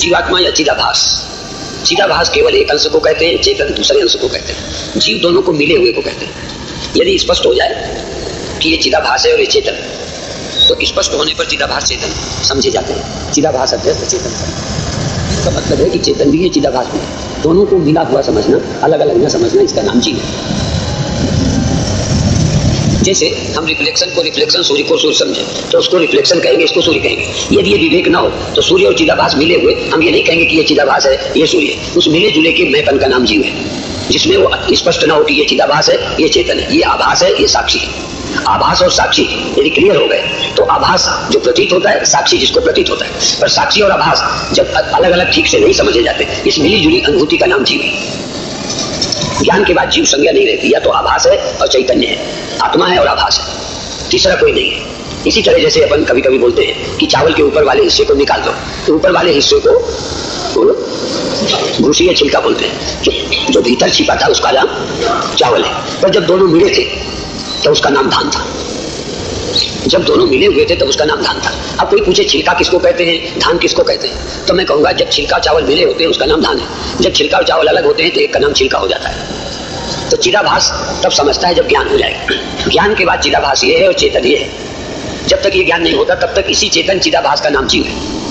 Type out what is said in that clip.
जीवात्मा या चिदाभास। चिदाभास केवल एक अंश को कहते हैं, चेतन दूसरे अंश को कहते हैं। जीव दोनों को मिले हुए को कहते हैं। यदि स्पष्ट हो जाए कि ये चिदाभास है और ये चेतन, तो स्पष्ट होने पर चिदाभास चेतन समझे जाते हैं। चिदाभास अध्यस्त चेतन का मतलब है कि चेतन भी है, चिदाभास भी है। दोनों को मिला हुआ समझना, अलग अलग न समझना, इसका नाम जीव है। जैसे हम रिफ्लेक्शन को रिफ्लेक्शन, सूर्य को सूर्य समझे तो उसको रिफ्लेक्शन कहेंगे, इसको सूर्य कहेंगे। यदि ये विवेक ना हो तो सूर्य और चिदाभास मिले हुए हम ये नहीं कहेंगे कि ये चिदाभास है, ये सूर्य है। उस मिले जुले के मैंपन का नाम जीव है, जिसमें वो स्पष्ट ना हो कि ये चिदाभास है, ये चेतन है, ये आभास है, ये साक्षी है। आभास और साक्षी यदि क्लियर हो गए तो आभास जो प्रतीत होता है, साक्षी जिसको प्रतीत होता है। पर साक्षी और आभास जब अलग अलग ठीक से नहीं समझे जाते, इस मिली जुली अनुभूति का नाम जीव है। ज्ञान के बाद जीव संज्ञा नहीं रहती, या तो आभास है और चैतन्य है, आत्मा है और आभास है, तीसरा कोई नहीं है। इसी तरह जैसे अपन कभी कभी बोलते हैं कि चावल के ऊपर वाले हिस्से को निकाल दो, तो ऊपर वाले हिस्से को भूसी या छिलका बोलते हैं। जो भीतर छिपा था उसका नाम चावल है। पर जब दोनों मिले थे तो उसका नाम धान था। जब दोनों मिले हुए थे तब उसका नाम धान था। अब कोई पूछे छिलका किसको कहते हैं, धान किसको कहते हैं, तो मैं कहूंगा जब छिलका चावल मिले होते हैं उसका नाम धान है। जब छिलका और चावल अलग होते हैं तो एक का नाम छिलका हो जाता है। तो चिदाभास तब समझता है जब ज्ञान हो जाएगा। ज्ञान के बाद चिदाभास ये है और चेतन ये है। जब तक ये ज्ञान नहीं होता तब तक इसी चेतन चिदाभास का नाम जीव है।